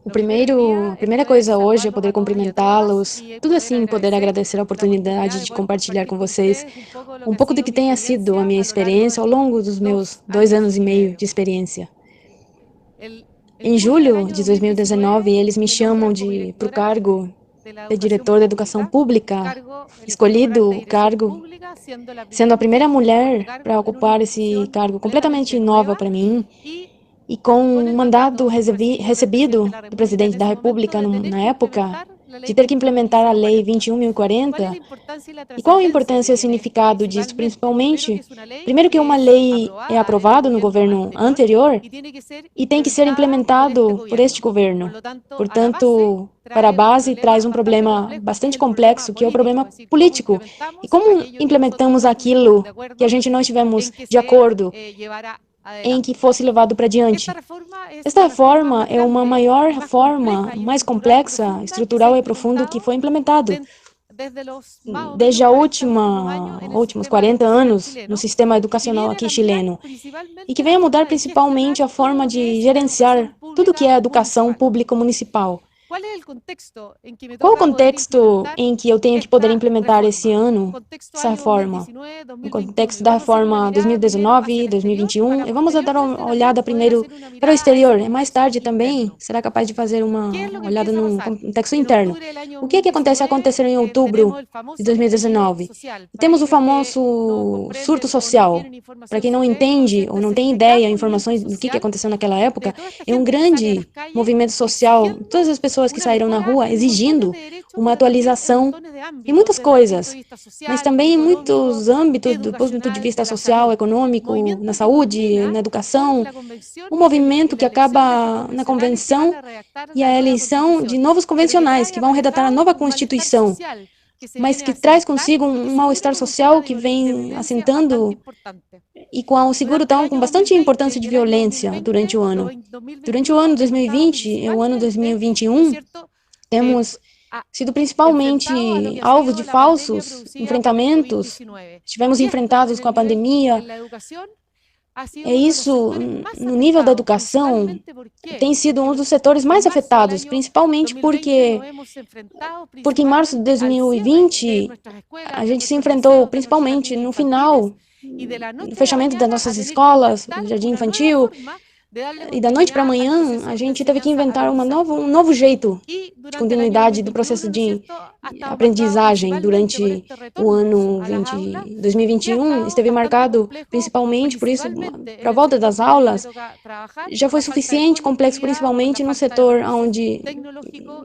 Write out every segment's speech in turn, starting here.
A primeira coisa hoje é poder cumprimentá-los, tudo assim, poder agradecer a oportunidade de compartilhar com vocês um pouco do que tenha sido a minha experiência ao longo dos meus 2 anos e meio de experiência. Em julho de 2019, eles me chamam para o cargo de diretor da educação pública, escolhido o cargo, sendo a primeira mulher para ocupar esse cargo completamente nova para mim, e com um mandado recebido do presidente da República na época, de ter que implementar a Lei 21.040. E qual a importância e o significado disso? Principalmente, primeiro que uma lei é aprovada no governo anterior e tem que ser implementado por este governo. Portanto, para a base, traz um problema bastante complexo, que é o problema político. E como implementamos aquilo que a gente não estivemos de acordo em que fosse levado para diante? Esta reforma é uma maior reforma, mais complexa, estrutural e profunda que foi implementado desde últimos 40 anos no sistema educacional aqui chileno, e que vem a mudar principalmente a forma de gerenciar tudo que é a educação pública municipal. Qual o contexto em que eu tenho que poder implementar esse ano essa reforma? No contexto da reforma 2019, 2021, e vamos dar uma olhada primeiro para o exterior, e mais tarde também será capaz de fazer uma olhada no contexto interno. O que é que aconteceu em outubro de 2019? Temos o famoso surto social. Para quem não entende ou não tem ideia, informações do que aconteceu naquela época, é um grande movimento social, todas as pessoas que saíram na rua exigindo uma atualização em muitas coisas, mas também em muitos âmbitos do ponto de vista social, econômico, na saúde, na educação, um movimento que acaba na convenção e a eleição de novos convencionais que vão redatar a nova Constituição, mas que traz consigo um mal-estar social que vem assentando e com o seguro estão com bastante importância de violência durante o ano. Durante o ano 2020 e o ano 2021, temos sido principalmente alvos de falsos enfrentamentos, estivemos enfrentados com a pandemia. É isso, no nível da educação, tem sido um dos setores mais afetados, principalmente porque em março de 2020, a gente se enfrentou principalmente no final, no fechamento das nossas escolas, no jardim infantil, e da noite para amanhã, a gente teve que inventar um novo jeito de continuidade do processo de aprendizagem durante o ano 2021. Esteve marcado principalmente por isso, para a volta das aulas, já foi suficiente, complexo principalmente no setor onde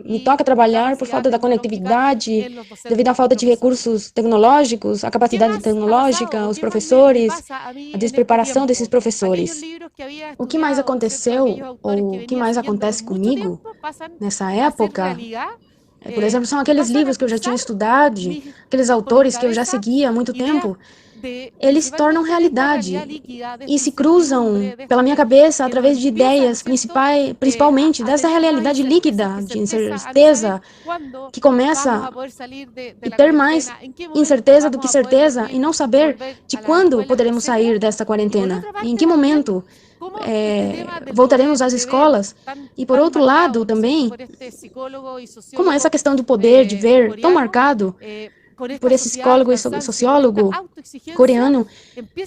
me toca trabalhar por falta da conectividade, devido à falta de recursos tecnológicos, a capacidade tecnológica, os professores, a despreparação desses professores. O que mais aconteceu, ou o que mais acontece comigo nessa época, por exemplo, são aqueles livros que eu já tinha estudado, aqueles autores que eu já seguia há muito tempo, eles se tornam realidade e se cruzam pela minha cabeça através de ideias principalmente dessa realidade líquida de incerteza que começa e ter mais incerteza do que certeza e não saber de quando poderemos sair desta quarentena, em que momento voltaremos às escolas. E por outro lado também, como essa questão do poder de ver tão marcado por esse psicólogo e sociólogo coreano,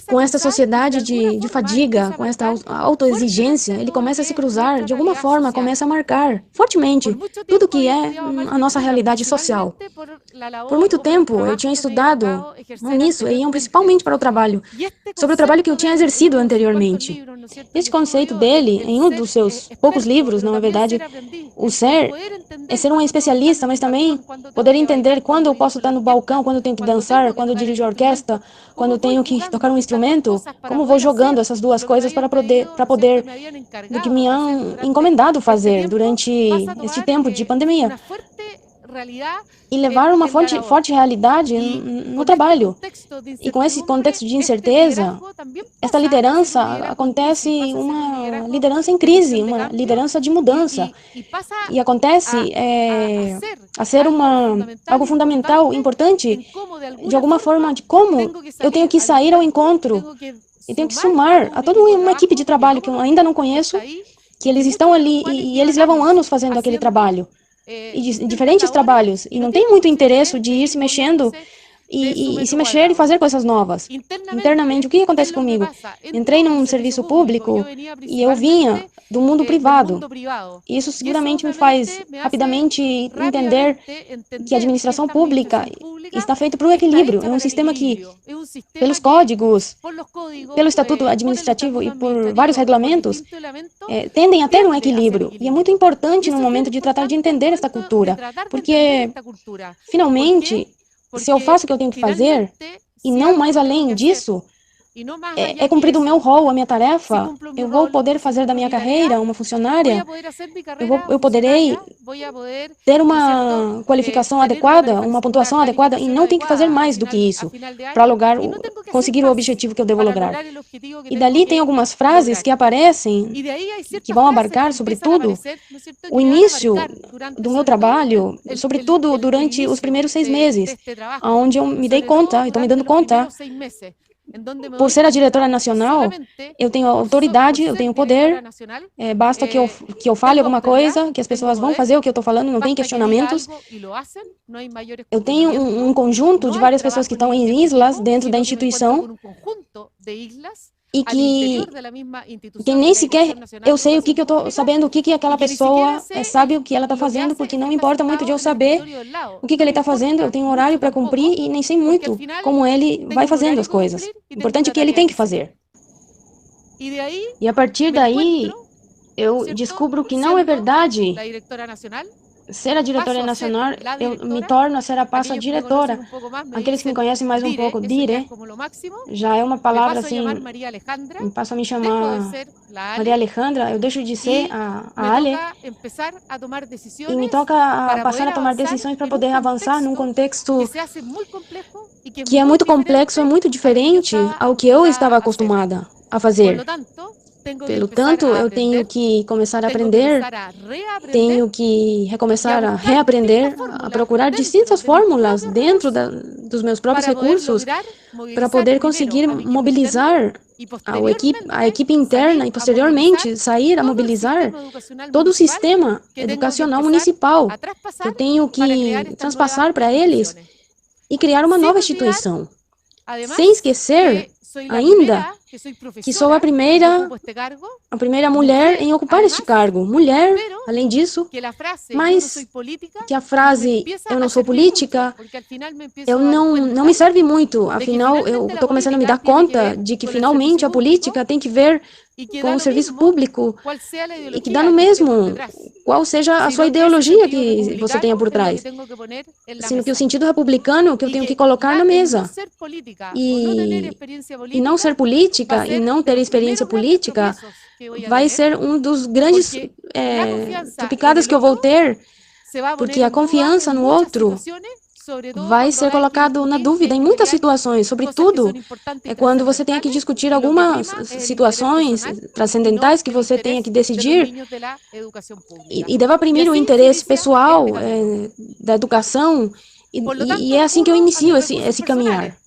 com essa sociedade de fadiga, com esta autoexigência, ele começa a se cruzar, de alguma forma, começa a marcar fortemente tudo que é a nossa realidade social. Por muito tempo, eu tinha estudado nisso, e iam principalmente para o trabalho, sobre o trabalho que eu tinha exercido anteriormente. Este conceito dele, em um dos seus poucos livros, não é verdade, o ser é ser um especialista, mas também poder entender quando eu posso estar no balcão, quando eu tenho que dançar, quando eu dirijo a orquestra, quando eu tenho que tocar um instrumento, como vou jogando essas duas coisas para poder do que me han encomendado fazer durante este tempo de pandemia e levar uma forte realidade no trabalho. E com esse contexto de incerteza, esta liderança acontece uma liderança em crise, uma liderança de mudança. E acontece a ser algo fundamental, importante, de alguma forma, de como eu tenho que sair ao encontro e tenho que somar a toda uma equipe de trabalho que eu ainda não conheço que eles estão ali e eles levam anos fazendo aquele trabalho, e diferentes trabalhos, e não tem muito interesse de ir se mexendo e se mexer e fazer coisas novas. Internamente, o que acontece comigo? Entrei num serviço público e eu vinha do mundo privado. Isso seguramente me faz rapidamente entender que a administração pública está feita para o equilíbrio. É um sistema que, pelos códigos, pelo estatuto administrativo e por vários regulamentos, tendem a ter um equilíbrio. E é muito importante no momento de tratar de entender esta cultura, porque, finalmente, se eu faço o que eu tenho que fazer, e não mais além disso, é cumprido o meu rol, a minha tarefa, eu vou poder fazer da minha carreira uma funcionária, eu poderei ter uma qualificação adequada, uma pontuação adequada, e não tem que fazer mais do que isso para conseguir o objetivo que eu devo lograr. E dali tem algumas frases que aparecem, que vão abarcar, sobretudo, o início do meu trabalho, sobretudo durante os primeiros 6 meses, onde eu me dei conta, e estou me dando conta, por ser a diretora nacional, eu tenho autoridade, eu tenho poder, basta que eu fale alguma coisa, que as pessoas vão fazer o que eu estou falando, não tem questionamentos. Eu tenho um conjunto de várias pessoas que estão em islas dentro da instituição e que nem sequer eu sei o que eu estou sabendo, o que aquela pessoa sabe o que ela está fazendo, porque não importa muito de eu saber o que ele está fazendo, eu tenho um horário para cumprir e nem sei muito como ele vai fazendo as coisas. O importante é que ele tem que fazer. E a partir daí, eu descubro que não é verdade. Ser a diretora nacional, eu me torno a ser a passo a diretora. Aqueles que me conhecem mais um pouco, dire, já é uma palavra assim, me passo a me chamar Maria Alejandra, eu deixo de ser a Ale, e me toca a passar a tomar decisões para poder avançar num contexto que é muito complexo, é muito diferente ao que eu estava acostumada a fazer. Pelo tanto, eu tenho que começar a aprender, tenho que recomeçar a reaprender, a procurar distintas fórmulas dentro dos meus próprios recursos para poder conseguir mobilizar a equipe interna e, posteriormente, sair a mobilizar todo o sistema educacional municipal que eu tenho que transpassar para eles e criar uma nova instituição. Sem esquecer, ainda, que sou a primeira mulher em ocupar este cargo. Mulher, além disso, mas que a frase "eu não sou política", eu não me serve muito. Afinal, eu estou começando a me dar conta de que, finalmente, a política tem que ver com o serviço público e que dá no mesmo qual seja a sua ideologia que você tenha por trás, sendo que o sentido republicano que eu tenho que colocar na mesa. E não ser política e não ter experiência política vai ser um dos grandes tropicadas que eu vou ter, porque a confiança no outro vai ser colocado na dúvida em muitas situações, sobretudo quando você tenha que discutir algumas situações transcendentais que você tenha que decidir e deva primir o interesse pessoal da educação, e é assim que eu inicio esse caminhar.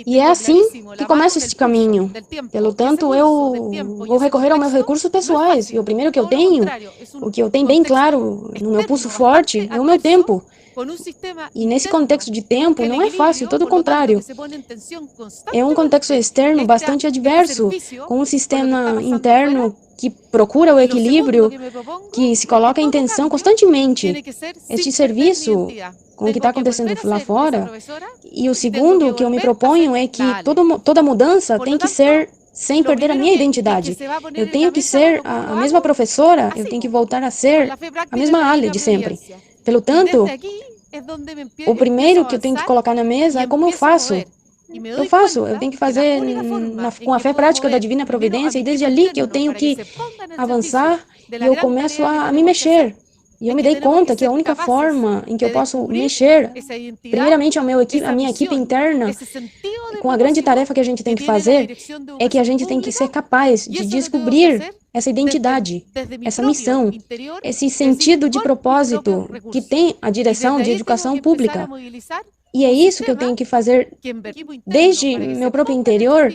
E é assim que começa este caminho. Pelo tanto, eu vou recorrer aos meus recursos pessoais. E o primeiro que eu tenho, o que eu tenho bem claro no meu pulso forte, é o meu tempo. E nesse contexto de tempo, não é fácil, todo o contrário. É um contexto externo bastante adverso, com um sistema interno que procura o equilíbrio, que se coloca em tensão constantemente. Este serviço, com o que está acontecendo lá fora, e o segundo que eu me proponho é que toda mudança tem que ser sem perder a minha identidade. Eu tenho que ser a mesma professora, eu tenho que voltar a ser a mesma Ale de sempre. Pelo tanto, o primeiro que eu tenho que colocar na mesa é como eu faço. Eu tenho que fazer com a fé prática da divina providência, e desde ali que eu tenho que avançar e eu começo a me mexer. E eu me dei conta que a única forma em que eu posso mexer, primeiramente a minha equipe interna, com a grande tarefa que a gente tem que fazer, é que a gente tem que ser capaz de descobrir essa identidade, essa missão, esse sentido de propósito que tem a direção de educação pública. E é isso que eu tenho que fazer desde meu próprio interior,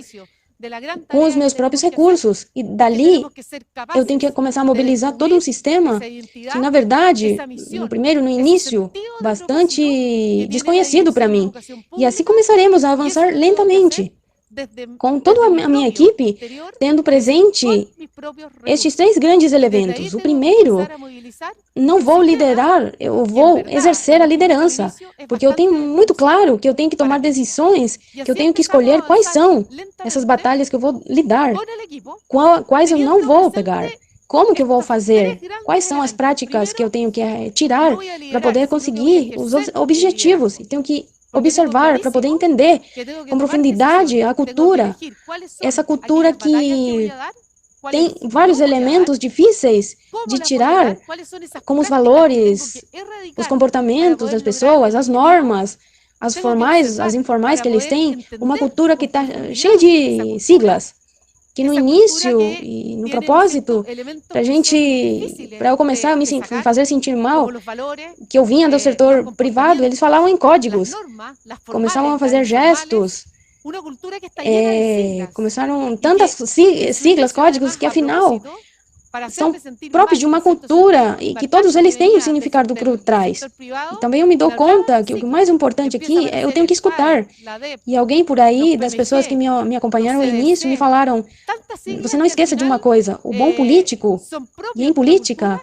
com os meus próprios recursos. E dali, eu tenho que começar a mobilizar todo um sistema que, na verdade, no início, bastante desconhecido para mim. E assim começaremos a avançar lentamente, com toda a minha equipe tendo presente estes três grandes elementos. O primeiro, não vou liderar, eu vou exercer a liderança, porque eu tenho muito claro que eu tenho que tomar decisões, que eu tenho que escolher quais são essas batalhas que eu vou lidar, quais eu não vou pegar. Como que eu vou fazer? Quais são as práticas que eu tenho que tirar para poder conseguir os objetivos? E tenho que observar para poder entender com profundidade a cultura, essa cultura que tem vários elementos difíceis de tirar, como os valores, os comportamentos das pessoas, as normas, as formais, as informais que eles têm, uma cultura que está cheia de siglas, que no início e no propósito, para eu começar a me fazer sentir mal, que eu vinha do setor privado, eles falavam em códigos, começavam a fazer gestos, começaram tantas siglas, códigos, que afinal são próprios de uma cultura e que todos eles têm um significado por trás. E também eu me dou conta que o mais importante aqui é eu tenho que escutar. E alguém por aí, das pessoas que me acompanharam no início, me falaram, você não esqueça de uma coisa, o bom político e em política,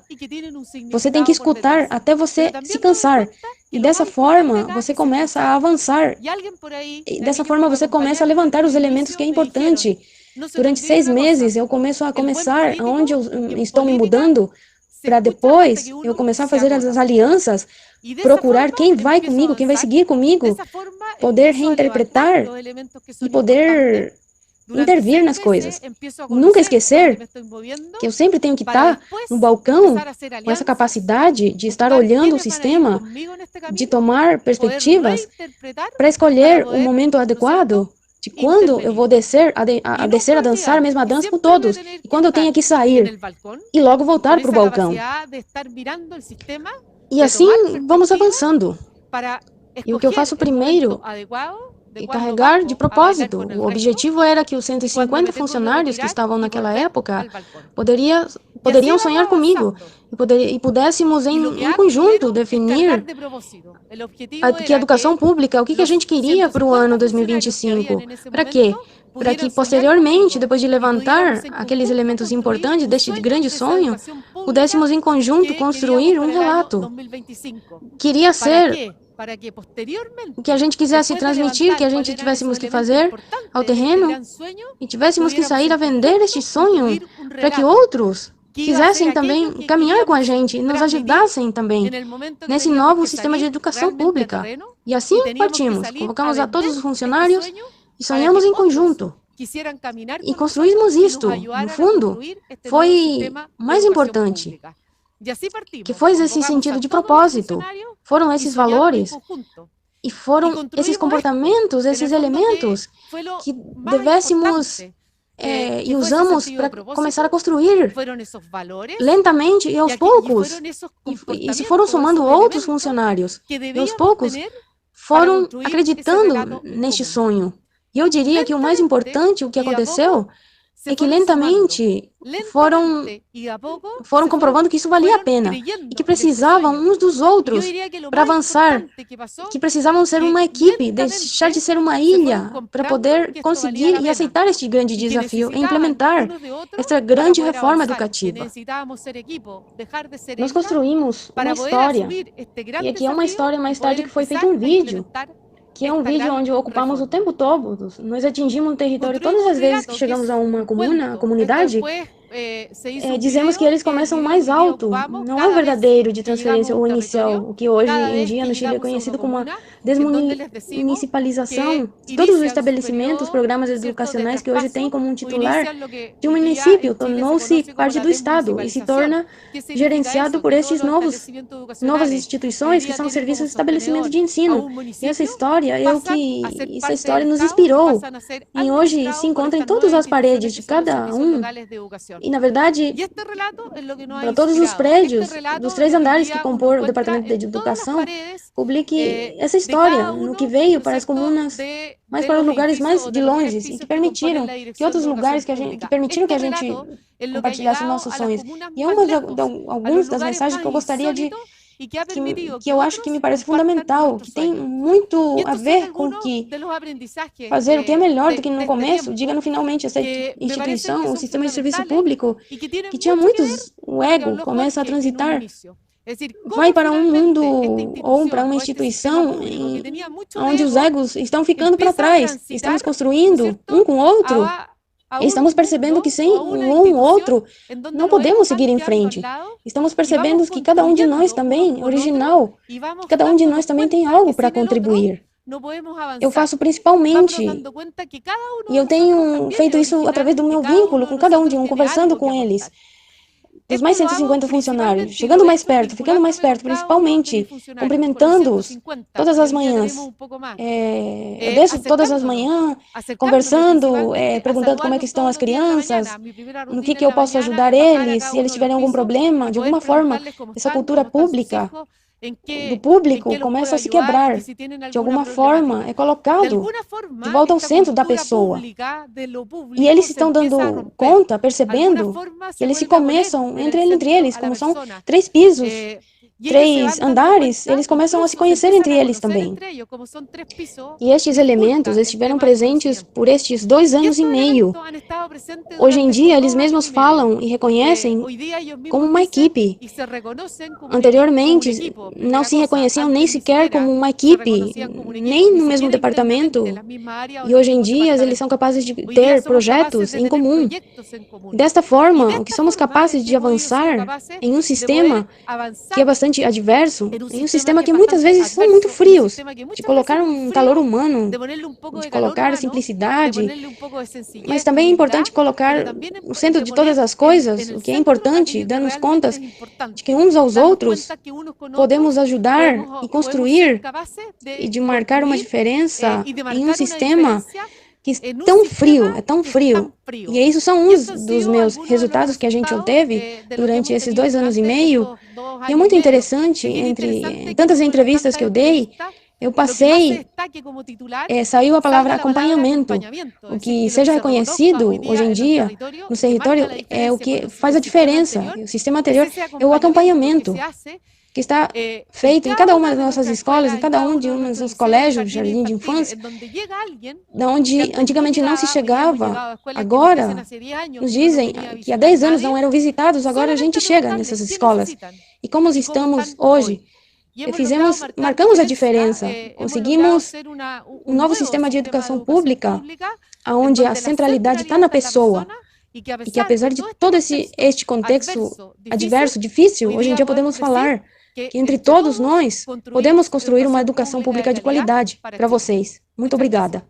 você tem que escutar até você se cansar. E dessa forma, você começa a avançar. E dessa forma, você começa a levantar os elementos que é importante. Durante 6 meses, eu começo a começar aonde eu estou me mudando, para depois eu começar a fazer as alianças, procurar quem vai comigo, quem vai seguir comigo, poder reinterpretar e poder intervir nas coisas. Nunca esquecer que eu sempre tenho que estar no balcão com essa capacidade de estar olhando o sistema, de tomar perspectivas para escolher o momento adequado de quando eu vou descer a dançar a mesma dança com todos, e quando eu tenho que sair e logo voltar para o balcão. E assim vamos avançando. E o que eu faço primeiro é carregar de propósito. O objetivo era que os 150 funcionários que estavam naquela época poderiam sonhar comigo e pudéssemos em conjunto definir que educação pública, o que a gente queria para o ano 2025. Para quê? Para que posteriormente, depois de levantar aqueles elementos importantes deste grande sonho, pudéssemos em conjunto construir um relato. Queria ser o que a gente quisesse transmitir, que a gente tivéssemos que fazer ao terreno e tivéssemos que sair a vender este sonho para que outros quisessem também caminhar com a gente e nos ajudassem também nesse novo sistema de educação pública. E assim partimos, convocamos a todos os funcionários e sonhamos em conjunto. E construímos isto. No fundo, foi mais importante, que foi esse sentido de propósito. Foram esses valores e foram esses comportamentos, esses elementos que devêssemos e usamos para começar a construir lentamente e aos poucos. E se foram somando outros funcionários, e aos poucos foram acreditando neste sonho. E eu diria que o mais importante, o que aconteceu, é que lentamente foram comprovando que isso valia a pena e que precisavam uns dos outros para avançar, que precisavam ser uma equipe, deixar de ser uma ilha para poder conseguir e aceitar este grande desafio e implementar esta grande reforma educativa. Nós construímos uma história, e aqui é uma história mais tarde que foi feito um vídeo, que é um vídeo onde ocupamos o tempo todo, nós atingimos o território todas as vezes que chegamos a uma comunidade, dizemos que eles começam mais alto, não é o verdadeiro de transferência ou inicial, o que hoje em dia no Chile é conhecido como a desmunicipalização de todos os estabelecimentos, programas educacionais que hoje têm como um titular de um município, tornou-se parte do Estado e se torna gerenciado por estes novas instituições que são serviços de estabelecimento de ensino. E essa história essa história nos inspirou e hoje se encontra em todas as paredes de cada um E, na verdade, para todos os prédios dos 3 andares que compõem o Departamento de Educação, publique essa história no que veio para as comunas, mas para os lugares mais de longe e que permitiram que outros lugares que permitiram que a gente compartilhasse nossos sonhos. E é uma algumas das mensagens que eu gostaria que eu acho que me parece fundamental, que tem muito a ver com que fazer o que é melhor do que no começo, diga no finalmente essa instituição, o sistema de serviço público, que tinha muitos, o ego começa a transitar, vai para um mundo ou para uma instituição onde os egos estão ficando para trás. Estamos construindo um com o outro. Estamos percebendo que sem um outro não podemos seguir em frente. Estamos percebendo que cada um de nós também é original, que cada um de nós também tem algo para contribuir. Eu faço principalmente, e eu tenho feito isso através do meu vínculo com cada um de conversando com eles, dos mais 150 funcionários, chegando mais perto, ficando mais perto, principalmente, cumprimentando-os todas as manhãs. Eu desço todas as manhãs, conversando, perguntando como é que estão as crianças, no que eu posso ajudar eles, se eles tiverem algum problema, de alguma forma, essa cultura pública do público começa a se quebrar. De alguma forma, é colocado de volta ao centro da pessoa. E eles estão dando conta, percebendo, que eles se começam entre eles, como são 3 pisos, 3 andares, eles começam a se conhecer entre eles também. E estes elementos estiveram presentes por estes 2 anos e meio. Hoje em dia, eles mesmos falam e reconhecem como uma equipe. Anteriormente, não se reconheciam nem sequer como uma equipe, nem no mesmo departamento. E hoje em dia, eles são capazes de ter projetos em comum. Desta forma, o que somos capazes de avançar em um sistema que é bastante adverso, em um sistema que muitas vezes são muito frios, de colocar um calor humano, de colocar simplicidade, mas também é importante colocar no centro de todas as coisas, o que é importante, darmos conta de que uns aos outros podemos ajudar e construir e de marcar uma diferença em um sistema que é tão frio, é tão frio. E isso são uns dos meus resultados que a gente obteve durante esses 2 anos e meio. E é muito interessante, entre tantas entrevistas que eu dei, eu passei, saiu a palavra acompanhamento. O que seja reconhecido hoje em dia no território é o que faz a diferença. O sistema anterior é o acompanhamento, que está feito em cada uma das nossas escolas, em cada um de uns colégios, jardim de infância, onde antigamente não se chegava, agora nos dizem que há 10 anos não eram visitados, agora a gente chega nessas escolas. E como estamos hoje, marcamos a diferença, conseguimos um novo sistema de educação pública, onde a centralidade está na pessoa, e que apesar de todo este contexto adverso, difícil, hoje em dia podemos falar que entre todos nós podemos construir uma educação pública de qualidade para vocês. Muito obrigada.